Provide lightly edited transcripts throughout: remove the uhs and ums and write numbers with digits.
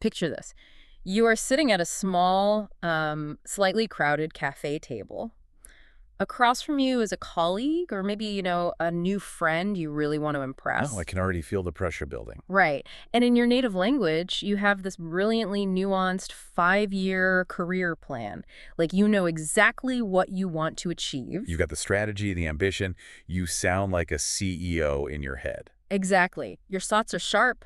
Picture this. You are sitting at a small, slightly crowded cafe table. Across from you is a colleague or maybe, a new friend you really want to Oh, I impress. can already feel the pressure building. Right. And in your native language, you have this brilliantly nuanced 5-year career plan. Like you know exactly what you want to You've achieve. got the strategy, the ambition. You sound like a CEO in your head. Exactly. Your thoughts are sharp,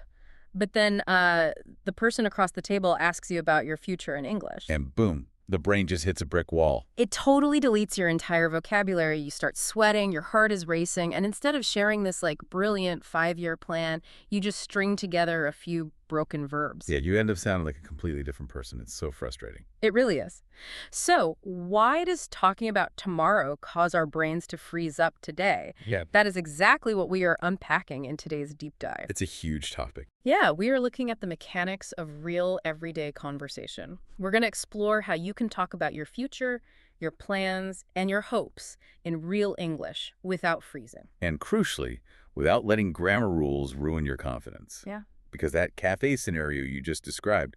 but then the person across the table asks you about your future in English. And boom, the brain just hits a brick wall. It totally deletes your entire vocabulary. You start sweating, your heart is racing, and instead of sharing this like brilliant 5-year plan, you just string together a few broken verbs. Yeah, you end up sounding like a completely different person. It's so frustrating. It really is. So, why does talking about tomorrow cause our brains to freeze up today? Yeah, That is exactly what we are unpacking in today's deep dive. it's a huge topic. Yeah, we are looking at the mechanics of real everyday conversation. We're going to explore how you can talk about your future, your plans, and your hopes in real English without freezing. And crucially, without letting grammar rules ruin your confidence. Yeah. Because that cafe scenario you just described,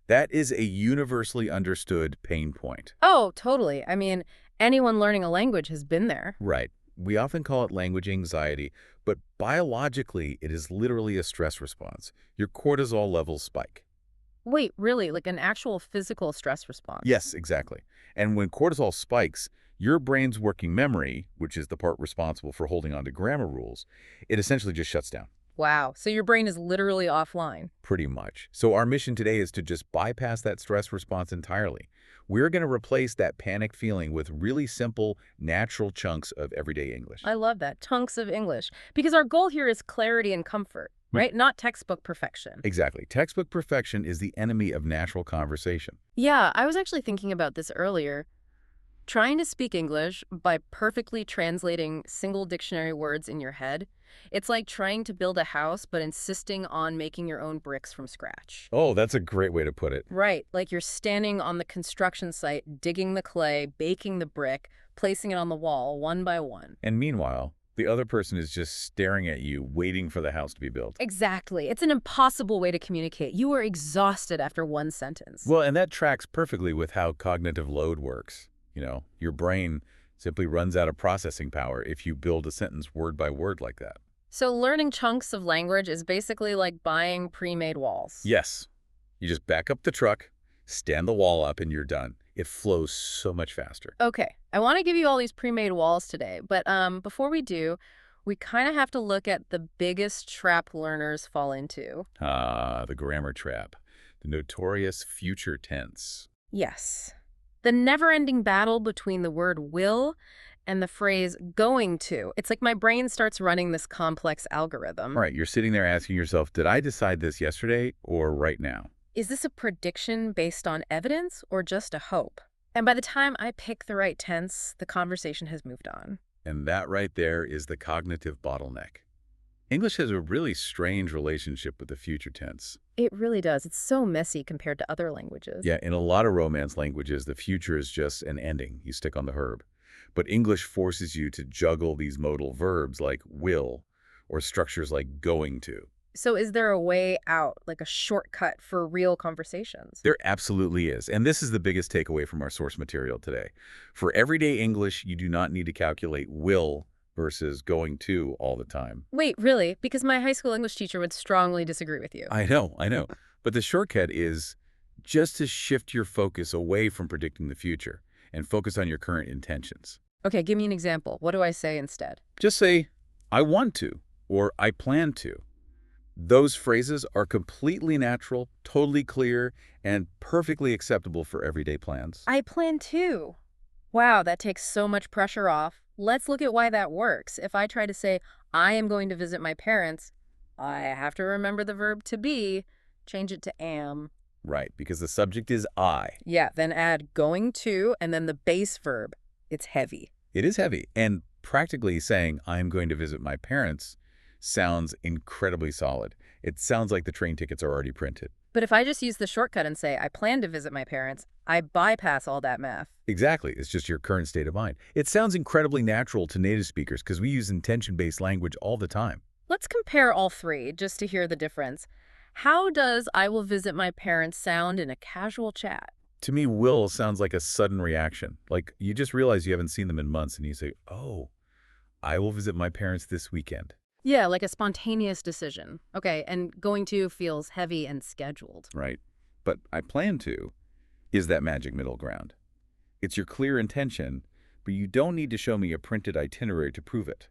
that is a universally understood pain point. Oh, totally. I mean, anyone learning a language has been there. Right. We often call it language anxiety, but biologically, it is literally a stress response. Your cortisol levels spike. Wait, really? Like an actual physical stress response? Yes, exactly. And when cortisol spikes, your brain's working memory, which is the part responsible for holding on to grammar rules, it essentially just shuts down. Wow. So your brain is literally offline. Pretty much. So our mission today is to just bypass that stress response entirely. We're going to replace that panicked feeling with really simple, natural chunks of everyday English. I love that. Chunks of English. Because our goal here is clarity and comfort, right? Not textbook perfection. Exactly. Textbook perfection is the enemy of natural conversation. Yeah, I was actually thinking about this earlier. Trying to speak English by perfectly translating single dictionary words in your head, it's like trying to build a house but insisting on making your own bricks from scratch. Oh, that's a great way to put it. Right, like you're standing on the construction site, digging the clay, baking the brick, placing it on the wall one by one. And meanwhile, the other person is just staring at you, waiting for the house to be built. Exactly. It's an impossible way to communicate. You are exhausted after one sentence. Well, and that tracks perfectly with how cognitive load works. Your brain simply runs out of processing power if you build a sentence word by word like that. So learning chunks of language is basically like buying pre-made walls. Yes. You just back up the truck, stand the wall up, and you're done. It flows so much faster. Okay, I want to give you all these pre-made walls today, but before we do, we kind of have to look at the biggest trap learners fall into. Ah, the grammar trap. The notorious future tense. Yes. The never-ending battle between the word will and the phrase going to. It's like my brain starts running this complex algorithm. All right, you're sitting there asking yourself, did I decide this yesterday or right now? Is this a prediction based on evidence or just a hope? And by the time I pick the right tense, the conversation has moved on. And that right there is the cognitive bottleneck. English has a really strange relationship with the future tense. It really does. It's so messy compared to other languages. Yeah, in a lot of Romance languages, the future is just an ending. You stick on the verb. But English forces you to juggle these modal verbs like will or structures like going to. So is there a way out, like a shortcut for real conversations? There absolutely is. And this is the biggest takeaway from our source material today. For everyday English, you do not need to calculate will versus going to all the time. Wait, really? Because my high school English teacher would strongly disagree with you. I know. But the shortcut is just to shift your focus away from predicting the future and focus on your current intentions. Okay, give me an example. What do I say instead? Just say, I want to, or I plan to. Those phrases are completely natural, totally clear, and perfectly acceptable for everyday plans. I plan to. Wow, that takes so much pressure off. Let's look at why that works. If I try to say, I am going to visit my parents, I have to remember the verb to be, change it to am. Right, because the subject is I. Yeah, then add going to, and then the base verb. It's heavy. It is heavy, and practically saying, I'm going to visit my parents sounds incredibly solid. It sounds like the train tickets are already printed. But if I just use the shortcut and say, I plan to visit my parents, I bypass all that math. Exactly. It's just your current state of mind. It sounds incredibly natural to native speakers because we use intention-based language all the time. Let's compare all three just to hear the difference. How does "I will visit my parents" sound in a casual chat? To me, will sounds like a sudden reaction. Like you just realize you haven't seen them in months and you say, oh, I will visit my parents this weekend. Yeah, like a spontaneous decision. Okay, and going to feels heavy and scheduled. Right. But I plan to is that magic middle ground. It's your clear intention, but you don't need to show me a printed itinerary to prove it.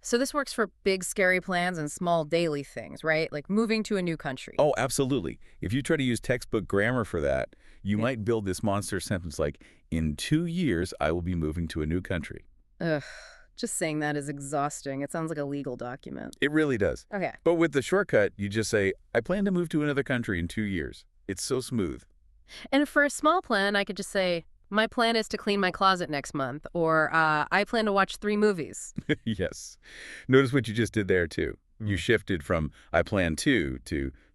So this works for big, scary plans and small daily things, right? Like moving to a new country. Oh, absolutely. If you try to use textbook grammar for that, you Yeah. might build this monster sentence like, in 2 years, I will be moving to a new country. Ugh, just saying that is exhausting. It sounds like a legal document. It really does. Okay. But with the shortcut, you just say, I plan to move to another country in 2 years. It's so smooth. And for a small plan, I could just say, my plan is to clean my closet next month, or I plan to watch 3 movies. Yes. Notice what you just did there, too. You Mm. shifted from I plan to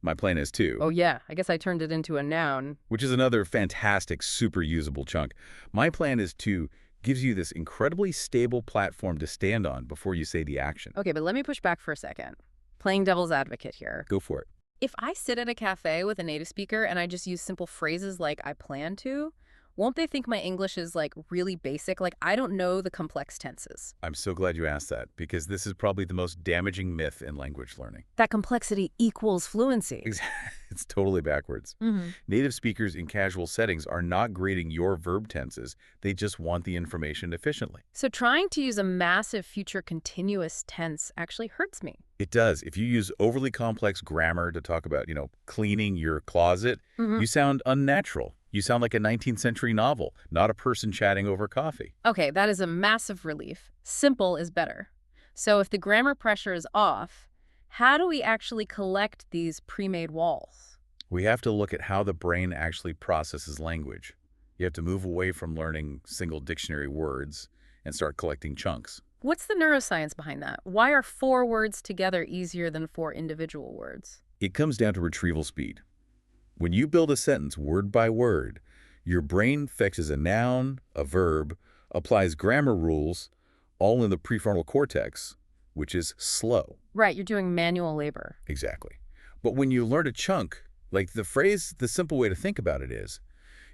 my plan is to, Oh, yeah, I guess I turned it into a noun. which is another fantastic, super usable chunk. My plan is to gives you this incredibly stable platform to stand on before you say the action. Okay, but let me push back for a second. Playing devil's advocate here. Go for it. If I sit at a cafe with a native speaker and I just use simple phrases like "I plan to," won't they think my English is like really basic? Like I don't know the complex tenses. I'm so glad you asked that because this is probably the most damaging myth in language learning. That complexity equals fluency. It's totally backwards. Hmm. Native speakers in casual settings are not grading your verb tenses. They just want the information efficiently. So trying to use a massive future continuous tense actually hurts me. It does. If you use overly complex grammar to talk about, cleaning your closet, Hmm. you sound unnatural. You sound like a 19th century novel, not a person chatting over coffee. Okay, that is a massive relief. Simple is better. So if the grammar pressure is off, how do we actually collect these pre-made walls? We have to look at how the brain actually processes language. You have to move away from learning single dictionary words and start collecting chunks. What's the neuroscience behind that? Why are 4 words together easier than 4 individual words? It comes down to retrieval speed. When you build a sentence word by word, your brain fetches a noun, a verb, applies grammar rules, all in the prefrontal cortex, which is slow. Right, you're doing manual labor. Exactly. But when you learn a chunk, like the simple way to think about it is,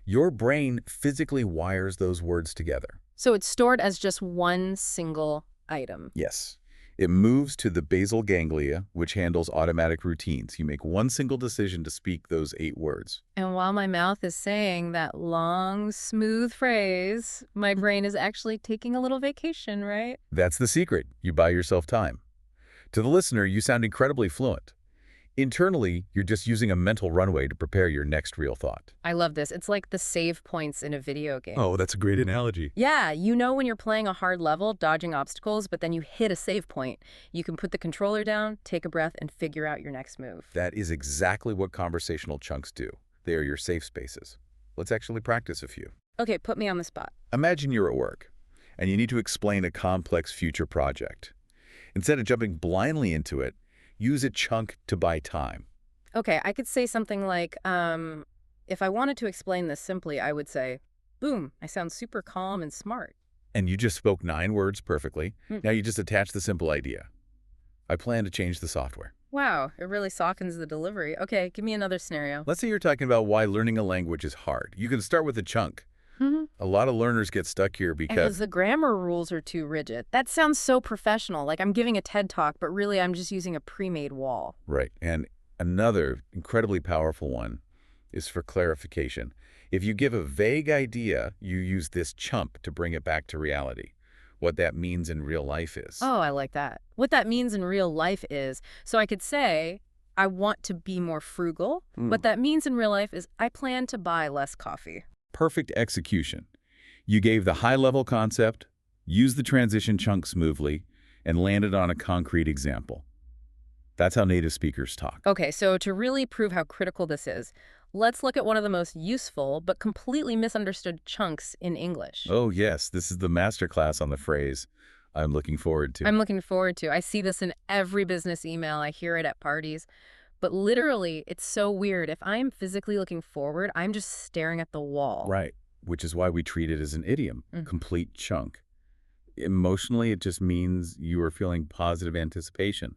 your brain physically wires those words together. So it's stored as just one single item. Yes. It moves to the basal ganglia, which handles automatic routines. You make one single decision to speak those 8 words. And while my mouth is saying that long, smooth phrase, my brain is actually taking a little vacation, right? That's the secret. You buy yourself time. To the listener, you sound incredibly fluent. Internally, you're just using a mental runway to prepare your next real thought. I love this. It's like the save points in a video game. Oh, that's a great analogy. Yeah, you know when you're playing a hard level, dodging obstacles, but then you hit a save point. You can put the controller down, take a breath, and figure out your next move. That is exactly what conversational chunks do. They are your safe spaces. Let's actually practice a few. Okay, put me on the spot. Imagine you're at work, and you need to explain a complex future project. Instead of jumping blindly into it, use a chunk to buy time. Okay, I could say something like, if I wanted to explain this simply, I would say, boom, I sound super calm and smart. And you just spoke 9 words perfectly. Hmm. Now you just attach the simple idea. I plan to change the software. Wow, it really softens the delivery. Okay, give me another scenario. Let's say you're talking about why learning a language is hard. You can start with a chunk. Mm-hmm. A lot of learners get stuck here Because because the grammar rules are too rigid. That sounds so professional, like I'm giving a TED Talk, but really I'm just using a pre-made wall. right. And another incredibly powerful one is for clarification. If you give a vague idea, you use this chunk to bring it back to reality. What that means in real life is. Oh, I like that. What that means in real life is, so I could say, I want to be more frugal. What that means in real life is, I plan to buy less coffee. Perfect execution. You gave the high-level concept, used the transition chunk smoothly, and landed on a concrete example. That's how native speakers talk. Okay, so to really prove how critical this is, let's look at one of the most useful but completely misunderstood chunks in English. Oh, yes, this is the masterclass on the phrase I'm looking forward to. I'm looking forward to. I see this in every business email. I hear it at parties. But literally, it's so weird. If I'm physically looking forward, I'm just staring at the wall. Right, which is why we treat it as an idiom, Mm. complete chunk. Emotionally, it just means you are feeling positive anticipation.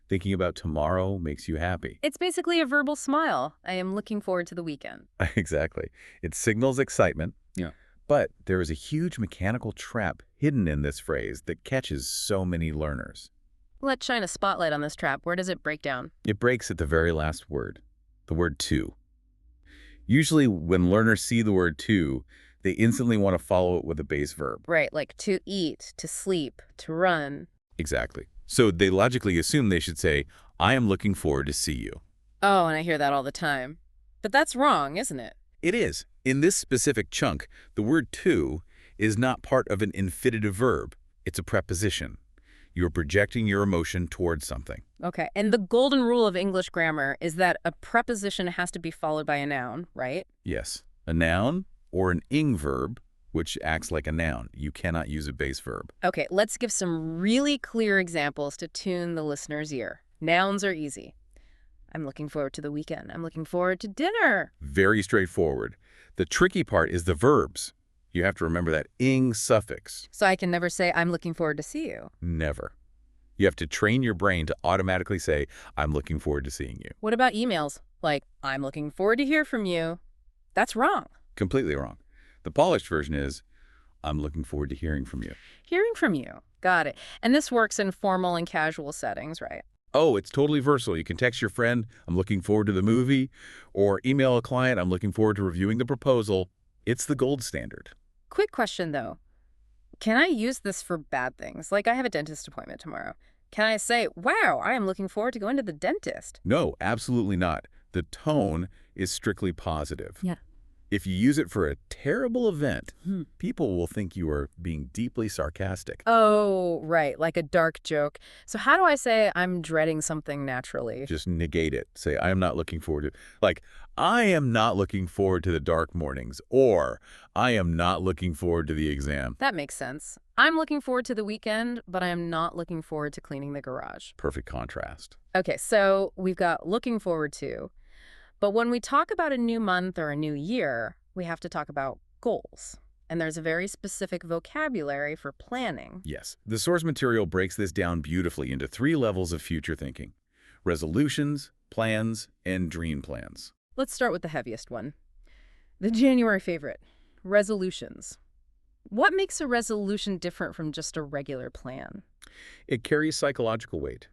Thinking about tomorrow makes you happy. It's basically a verbal smile. I am looking forward to the weekend. Exactly. It signals excitement. Yeah. But there is a huge mechanical trap hidden in this phrase that catches so many learners. Let's shine a spotlight on this trap. Where does it break down? It breaks at the very last word, the word to. Usually when learners see the word to, they instantly want to follow it with a base verb. Right, like to eat, to sleep, to run. Exactly. So they logically assume they should say, I am looking forward to see you. Oh, and I hear that all the time. But that's wrong, isn't it? It is. In this specific chunk, the word to is not part of an infinitive verb. It's a preposition. You're projecting your emotion towards something. Okay, and the golden rule of English grammar is that a preposition has to be followed by a noun, right? Yes. A noun or an ing verb, which acts like a noun. You cannot use a base verb. Okay, let's give some really clear examples to tune the listener's ear. Nouns are easy. I'm looking forward to the weekend. I'm looking forward to dinner. Very straightforward. The tricky part is the verbs. You have to remember that ing suffix. So I can never say, I'm looking forward to see you. Never. You have to train your brain to automatically say, I'm looking forward to seeing you. What about emails? Like, I'm looking forward to hear from you. That's wrong. Completely wrong. The polished version is, I'm looking forward to hearing from you. Hearing from you. Got it. And this works in formal and casual settings, right? Oh, it's totally versatile. You can text your friend, I'm looking forward to the movie, or email a client, I'm looking forward to reviewing the proposal. It's the gold standard. Quick question, though. Can I use this for bad things? Like I have a dentist appointment tomorrow. Can I say, wow, I am looking forward to going to the dentist? No, absolutely not. The tone is strictly positive. Yeah. If you use it for a terrible event, Hmm. people will think you are being deeply sarcastic. Oh, right, like a dark joke. So how do I say I'm dreading something naturally? Just negate it. Say, I am not looking forward to, like, I am not looking forward to the dark mornings, or I am not looking forward to the exam. That makes sense. I'm looking forward to the weekend, but I am not looking forward to cleaning the garage. Perfect contrast. Okay, so we've got looking forward to. But when we talk about a new month or a new year, we have to talk about goals. And there's a very specific vocabulary for planning. Yes, the source material breaks this down beautifully into 3 levels of future thinking: resolutions, plans, and dream plans. Let's start with the heaviest one. The January favorite, resolutions. What makes a resolution different from just a regular plan? It carries psychological weight.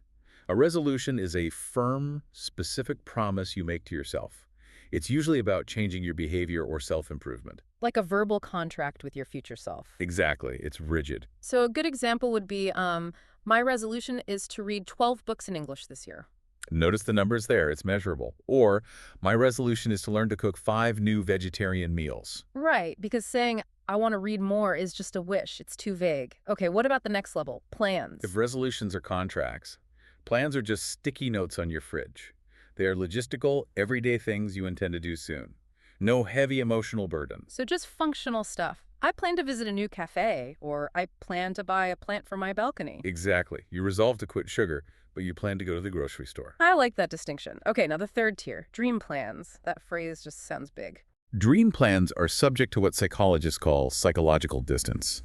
A resolution is a firm, specific promise you make to yourself. It's usually about changing your behavior or self-improvement. Like a verbal contract with your future self. Exactly. It's rigid. So a good example would be, my resolution is to read 12 books in English this year. Notice the numbers there. It's measurable. Or, my resolution is to learn to cook 5 new vegetarian meals. Right, because saying, I want to read more is just a wish. It's too vague. Okay, what about the next level? Plans. If resolutions are contracts, plans are just sticky notes on your fridge. They are logistical, everyday things you intend to do soon. No heavy emotional burdens. So just functional stuff. I plan to visit a new cafe, or I plan to buy a plant for my balcony. Exactly. You resolve to quit sugar, but you plan to go to the grocery store. I like that distinction. Okay, now the third tier, dream plans. That phrase just sounds big. Dream plans are subject to what psychologists call psychological distance.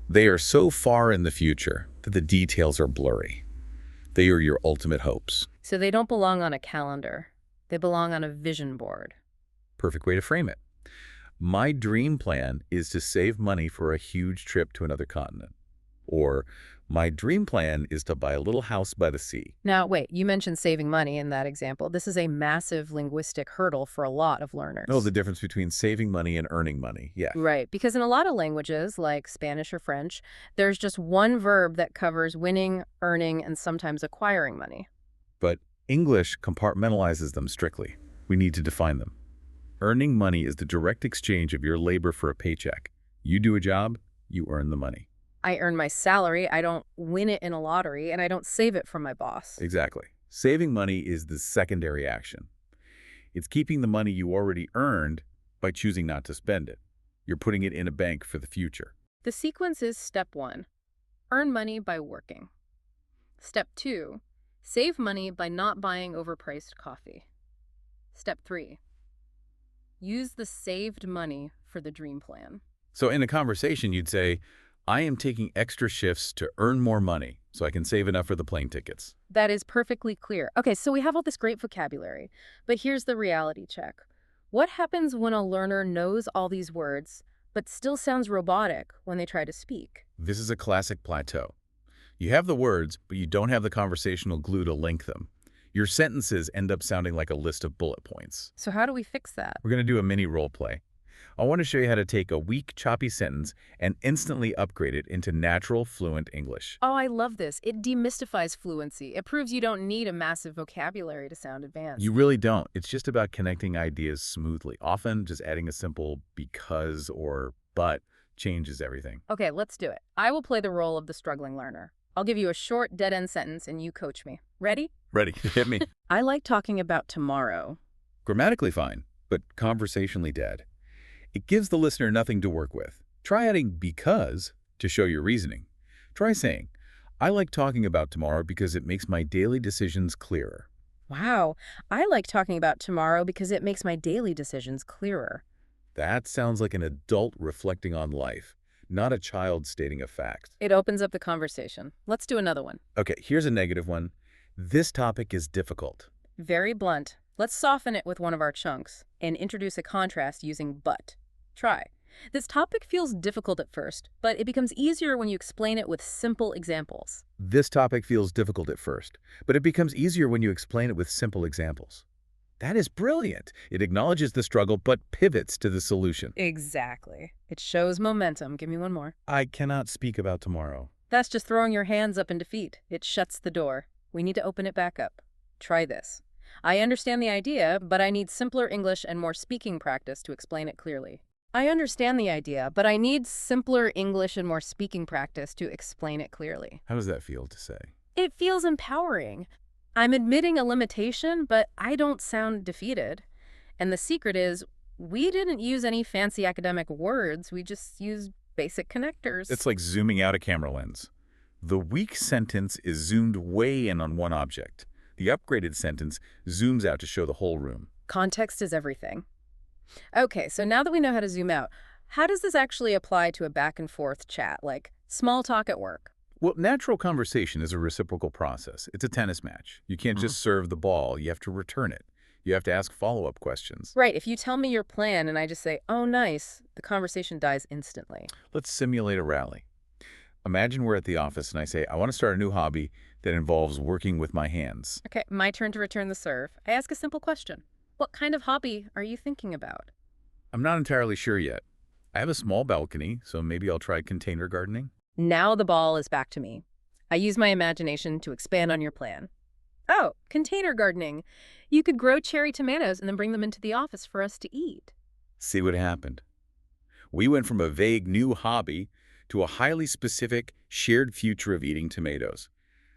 They are so far in the future that the details are blurry. They are your ultimate hopes. So they don't belong on a calendar. They belong on a vision board. Perfect way to frame it. My dream plan is to save money for a huge trip to another continent. Or, my dream plan is to buy a little house by the sea. Now, wait, you mentioned saving money in that example. This is a massive linguistic hurdle for a lot of learners. Oh, the difference between saving money and earning money. Yeah. Right, because in a lot of languages, like Spanish or French, there's just one verb that covers winning, earning, and sometimes acquiring money. But English compartmentalizes them strictly. We need to define them. Earning money is the direct exchange of your labor for a paycheck. You do a job, you earn the money. I earn my salary, I don't win it in a lottery, and I don't save it from my boss. Exactly. Saving money is the secondary action. It's keeping the money you already earned by choosing not to spend it. You're putting it in a bank for the future. The sequence is step 1, earn money by working. Step 2, save money by not buying overpriced coffee. Step 3, use the saved money for the dream plan. So in a conversation, you'd say, I am taking extra shifts to earn more money. so I can save enough for the plane tickets. That is perfectly clear. Okay, so we have all this great vocabulary, but here's the reality check. What happens when a learner knows all these words, but still sounds robotic when they try to speak? This is a classic plateau. You have the words, but you don't have the conversational glue to link them. Your sentences end up sounding like a list of bullet points. So how do we fix that? We're going to do a mini role play. I want to show you how to take a weak, choppy sentence and instantly upgrade it into natural, fluent English. Oh, I love this. It demystifies fluency. It proves you don't need a massive vocabulary to sound advanced. You really don't. It's just about connecting ideas smoothly. Often just adding a simple because or but changes everything. Okay, let's do it. I will play the role of the struggling learner. I'll give you a short, dead-end sentence and you coach me. Ready? Ready. Hit me. I like talking about tomorrow. Grammatically fine, but conversationally dead. It gives the listener nothing to work with. Try adding because to show your reasoning. Try saying, I like talking about tomorrow because it makes my daily decisions clearer. Wow, I like talking about tomorrow because it makes my daily decisions clearer. That sounds like an adult reflecting on life, not a child stating a fact. It opens up the conversation. Let's do another one. Okay, here's a negative one. This topic is difficult. Very blunt. Let's soften it with one of our chunks and introduce a contrast using but. Try. This topic feels difficult at first, but it becomes easier when you explain it with simple examples. This topic feels difficult at first, but it becomes easier when you explain it with simple examples. That is brilliant. It acknowledges the struggle but pivots to the solution. Exactly. It shows momentum. Give me one more. I cannot speak about tomorrow. That's just throwing your hands up in defeat. It shuts the door. We need to open it back up. Try this. I understand the idea, but I need simpler English and more speaking practice to explain it clearly. I understand the idea, but I need simpler English and more speaking practice to explain it clearly. How does that feel to say? It feels empowering. I'm admitting a limitation, but I don't sound defeated. And the secret is, we didn't use any fancy academic words. We just used basic connectors. It's like zooming out a camera lens. The weak sentence is zoomed way in on one object. The upgraded sentence zooms out to show the whole room. Context is everything. Okay, so now that we know how to zoom out, how does this actually apply to a back and forth chat, like small talk at work? Well, natural conversation is a reciprocal process. It's a tennis match. You can't just serve the ball. You have to return it. You have to ask follow-up questions. Right, if you tell me your plan and I just say, oh, nice, the conversation dies instantly. Let's simulate a rally. Imagine we're at the office and I say, I want to start a new hobby that involves working with my hands. Okay, my turn to return the serve. I ask a simple question. What kind of hobby are you thinking about? I'm not entirely sure yet. I have a small balcony, so maybe I'll try container gardening. Now the ball is back to me. I use my imagination to expand on your plan. Oh, container gardening. You could grow cherry tomatoes and then bring them into the office for us to eat. See what happened. We went from a vague new hobby to a highly specific shared future of eating tomatoes.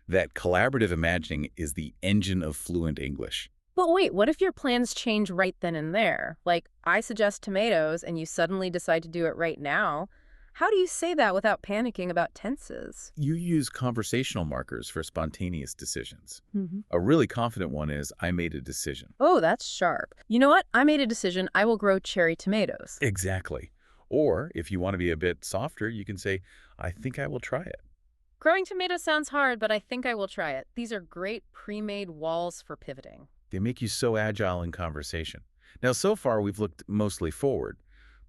That collaborative imagining is the engine of fluent English. But wait, what if your plans change right then and there? Like, I suggest tomatoes and you suddenly decide to do it right now. How do you say that without panicking about tenses? You use conversational markers for spontaneous decisions. Mm-hmm. A really confident one is, I made a decision. Oh, that's sharp. You know what? I made a decision. I will grow cherry tomatoes. Exactly. Or, if you want to be a bit softer, you can say, I think I will try it. Growing tomatoes sounds hard, but I think I will try it. These are great pre-made walls for pivoting. They make you so agile in conversation. Now, so far, we've looked mostly forward.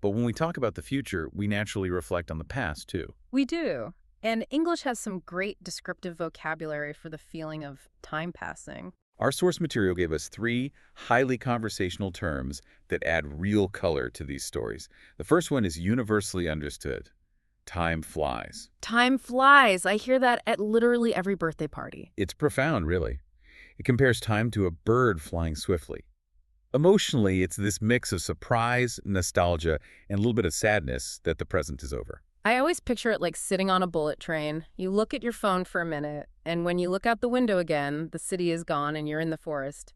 But when we talk about the future, we naturally reflect on the past, too. We do. And English has some great descriptive vocabulary for the feeling of time passing. Our source material gave us 3 highly conversational terms that add real color to these stories. The first one is universally understood. Time flies. Time flies. I hear that at literally every birthday party. It's profound, really. It compares time to a bird flying swiftly. Emotionally, it's this mix of surprise, nostalgia, and a little bit of sadness that the present is over. I always picture it like sitting on a bullet train. You look at your phone for a minute, and when you look out the window again, the city is gone and you're in the forest.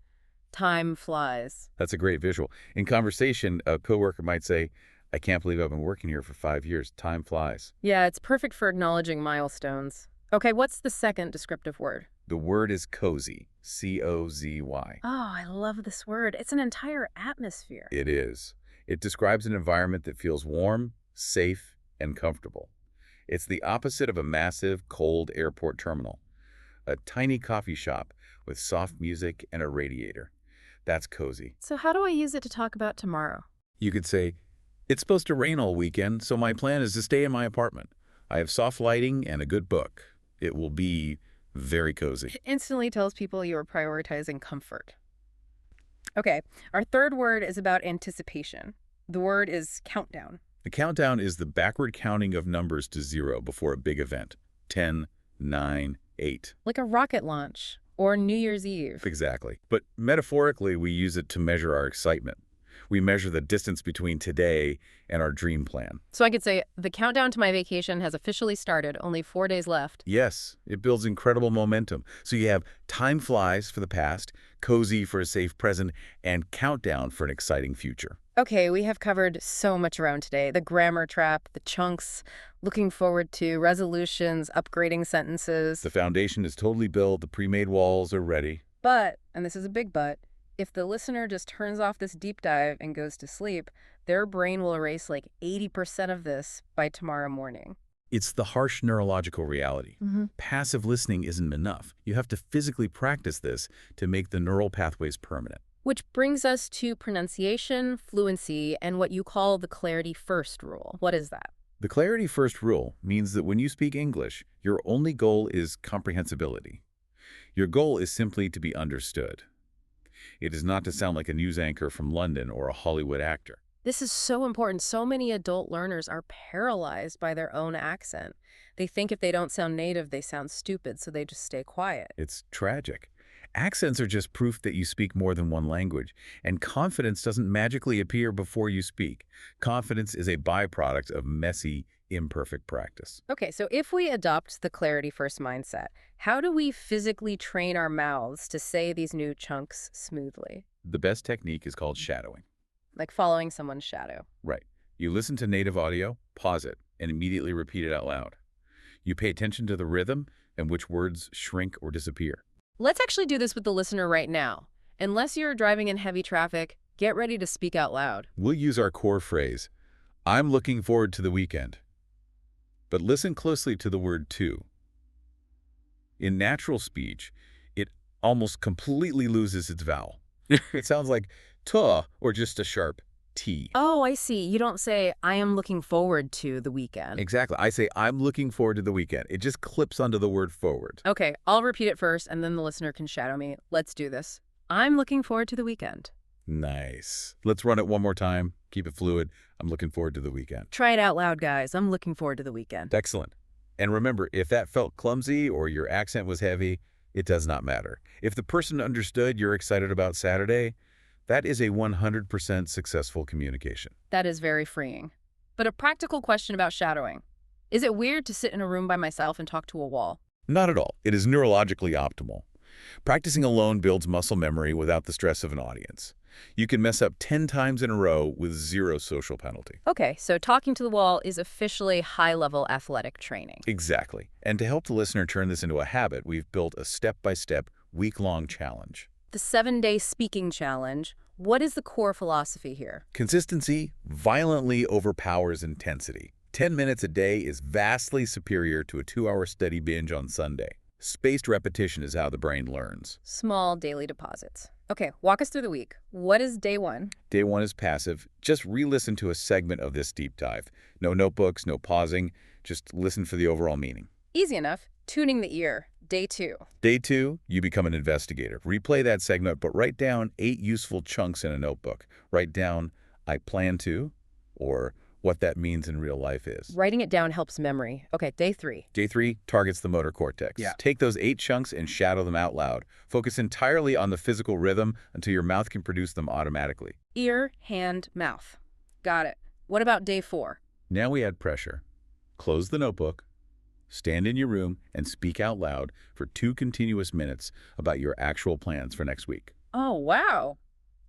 Time flies. That's a great visual. In conversation, a coworker might say, I can't believe I've been working here for 5 years. Time flies. Yeah, it's perfect for acknowledging milestones. Okay, what's the second descriptive word? The word is cozy. C-O-Z-Y. Oh, I love this word. It's an entire atmosphere. It is. It describes an environment that feels warm, safe, and comfortable. It's the opposite of a massive, cold airport terminal. A tiny coffee shop with soft music and a radiator. That's cozy. So how do I use it to talk about tomorrow? You could say, it's supposed to rain all weekend, so my plan is to stay in my apartment. I have soft lighting and a good book. It will be very cozy. It instantly tells people you are prioritizing comfort. Okay, our third word is about anticipation. The word is countdown. The countdown is the backward counting of numbers to zero before a big event. 10, 9, 8. Like a rocket launch or New Year's Eve. Exactly. But metaphorically, we use it to measure our excitement. We measure the distance between today and our dream plan. So I could say, the countdown to my vacation has officially started, only 4 days left. Yes, it builds incredible momentum. So you have time flies for the past, cozy for a safe present, and countdown for an exciting future. Okay, we have covered so much around today. The grammar trap, the chunks, looking forward to, resolutions, upgrading sentences. The foundation is totally built, the pre-made walls are ready. But, and this is a big but, if the listener just turns off this deep dive and goes to sleep, their brain will erase like 80% of this by tomorrow morning. It's the harsh neurological reality. Passive listening isn't enough. You have to physically practice this to make the neural pathways permanent. Which brings us to pronunciation, fluency, and what you call the clarity first rule. What is that? The clarity first rule means that when you speak English, your only goal is comprehensibility. Your goal is simply to be understood. It is not to sound like a news anchor from London or a Hollywood actor. This is so important. So many adult learners are paralyzed by their own accent. They think if they don't sound native, they sound stupid, so they just stay quiet. It's tragic. Accents are just proof that you speak more than one language, and confidence doesn't magically appear before you speak. Confidence is a byproduct of messy, imperfect practice. Okay, so if we adopt the clarity first mindset, how do we physically train our mouths to say these new chunks smoothly? The best technique is called shadowing. Like following someone's shadow. Right. You listen to native audio, pause it, and immediately repeat it out loud. You pay attention to the rhythm and which words shrink or disappear. Let's actually do this with the listener right now. Unless you're driving in heavy traffic, get ready to speak out loud. We'll use our core phrase, I'm looking forward to the weekend. But listen closely to the word to. In natural speech, it almost completely loses its vowel. It sounds like tuh or just a sharp T. Oh, I see. You don't say, I am looking forward to the weekend. Exactly. I say, I'm looking forward to the weekend. It just clips onto the word forward. Okay, I'll repeat it first, and then the listener can shadow me. Let's do this. I'm looking forward to the weekend. Nice. Let's run it one more time. Keep it fluid. I'm looking forward to the weekend. Try it out loud, guys. I'm looking forward to the weekend. Excellent. And remember, if that felt clumsy or your accent was heavy, it does not matter. If the person understood you're excited about Saturday, that is a 100% successful communication. That is very freeing. But a practical question about shadowing. Is it weird to sit in a room by myself and talk to a wall? Not at all. It is neurologically optimal. Practicing alone builds muscle memory without the stress of an audience. You can mess up 10 times in a row with zero social penalty. Okay, so talking to the wall is officially high-level athletic training. Exactly. And to help the listener turn this into a habit, we've built a step-by-step, week-long challenge. The 7-day speaking challenge. What is the core philosophy here? Consistency violently overpowers intensity. 10 minutes a day is vastly superior to a 2-hour study binge on Sunday. Spaced repetition is how the brain learns. Small daily deposits. Okay, walk us through the week. What is day one? Day one is passive. Just re-listen to a segment of this deep dive. No notebooks, no pausing. Just listen for the overall meaning. Easy enough. Tuning the ear. Day two. Day two, you become an investigator. Replay that segment, but write down 8 useful chunks in a notebook. Write down, I plan to, or what that means in real life is. Writing it down helps memory. Okay, day three. Day three targets the motor cortex. Yeah. Take those 8 chunks and shadow them out loud. Focus entirely on the physical rhythm until your mouth can produce them automatically. Ear, hand, mouth. Got it. What about day four? Now we add pressure. Close the notebook, stand in your room, and speak out loud for 2 continuous minutes about your actual plans for next week. Oh, wow.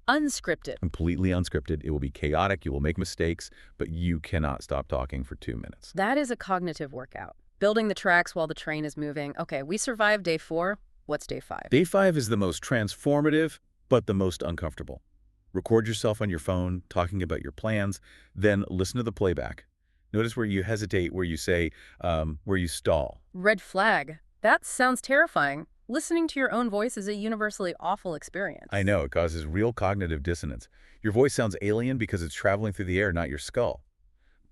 Unscripted. Completely unscripted. It will be chaotic. You will make mistakes, but you cannot stop talking for 2 minutes. That is a cognitive workout. Building the tracks while the train is moving. Okay, we survived day 4. What's day 5? Day 5 is the most transformative, but the most uncomfortable. Record yourself on your phone, talking about your plans, then listen to the playback. Notice where you hesitate, where you say, where you stall. Red flag. That sounds terrifying. Listening to your own voice is a universally awful I experience. know, it causes real cognitive dissonance. Your voice sounds alien because it's traveling through the air, not your skull.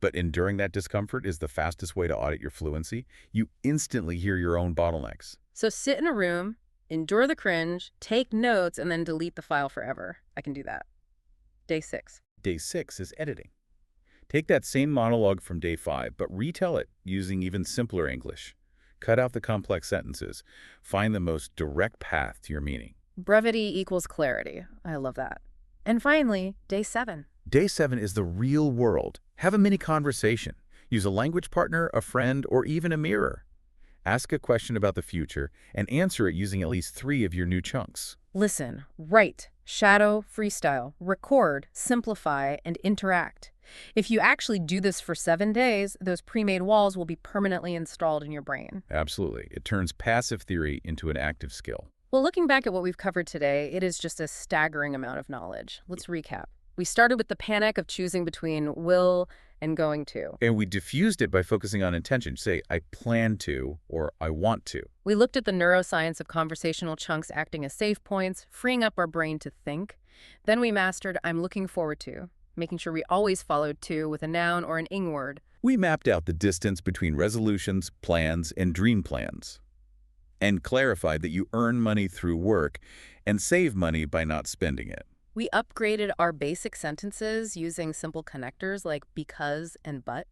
But enduring that discomfort is the fastest way to audit your fluency. You instantly hear your own bottlenecks. So sit in a room, endure the cringe, take notes, and then delete the file forever. I can do that. Day 6. Day 6 is editing. Take that same monologue from day 5, but retell it using even simpler English. Cut out the complex sentences. Find the most direct path to your meaning. Brevity equals clarity. I love that. And finally, day 7. Day 7 is the real world. Have a mini conversation. Use a language partner, a friend, or even a mirror. Ask a question about the future and answer it using at least 3 of your new chunks. Listen, write, shadow, freestyle, record, simplify, and interact. If you actually do this for 7 days, those pre-made walls will be permanently installed in your brain. Absolutely. It turns passive theory into an active skill. Well, looking back at what we've covered today, it is just a staggering amount of knowledge. Let's recap. We started with the panic of choosing between will and going to. And we diffused it by focusing on intention. Say, I plan to, or I want to. We looked at the neuroscience of conversational chunks acting as save points, freeing up our brain to think. Then we mastered I'm looking forward to, making sure we always followed to with a noun or an ing word. We mapped out the distance between resolutions, plans, and dream plans, and clarified that you earn money through work and save money by not spending it. We upgraded our basic sentences using simple connectors like because and but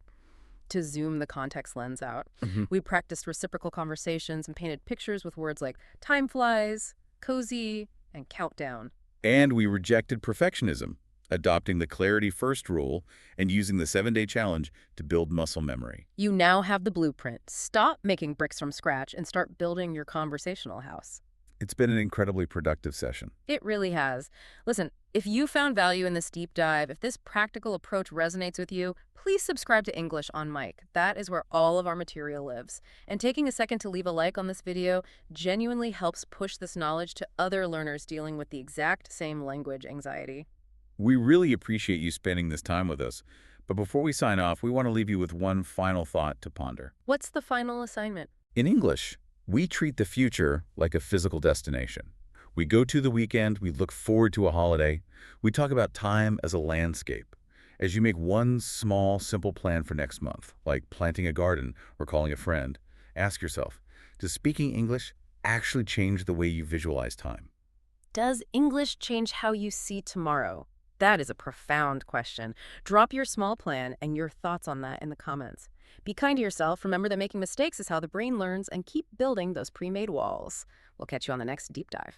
to zoom the context lens out. Mhm. We practiced reciprocal conversations and painted pictures with words like time flies, cozy, and countdown. And we rejected perfectionism, adopting the clarity first rule and using the 7-day challenge to build muscle memory. You now have the blueprint. Stop making bricks from scratch and start building your conversational house. It's been an incredibly productive session. It really has. Listen, if you found value in this deep dive, if this practical approach resonates with you, please subscribe to English on Mic. That is where all of our material lives. And taking a second to leave a like on this video genuinely helps push this knowledge to other learners dealing with the exact same language anxiety. We really appreciate you spending this time with us. But before we sign off, we want to leave you with one final thought to ponder. What's the final assignment? In English, we treat the future like a physical destination. We go to the weekend, we look forward to a holiday. We talk about time as a landscape. As you make one small, simple plan for next month, like planting a garden or calling a friend, ask yourself, does speaking English actually change the way you visualize time? Does English change how you see tomorrow? That is a profound question. Drop your small plan and your thoughts on that in the comments. Be kind to yourself. Remember that making mistakes is how the brain learns, and keep building those pre-made walls. We'll catch you on the next deep dive.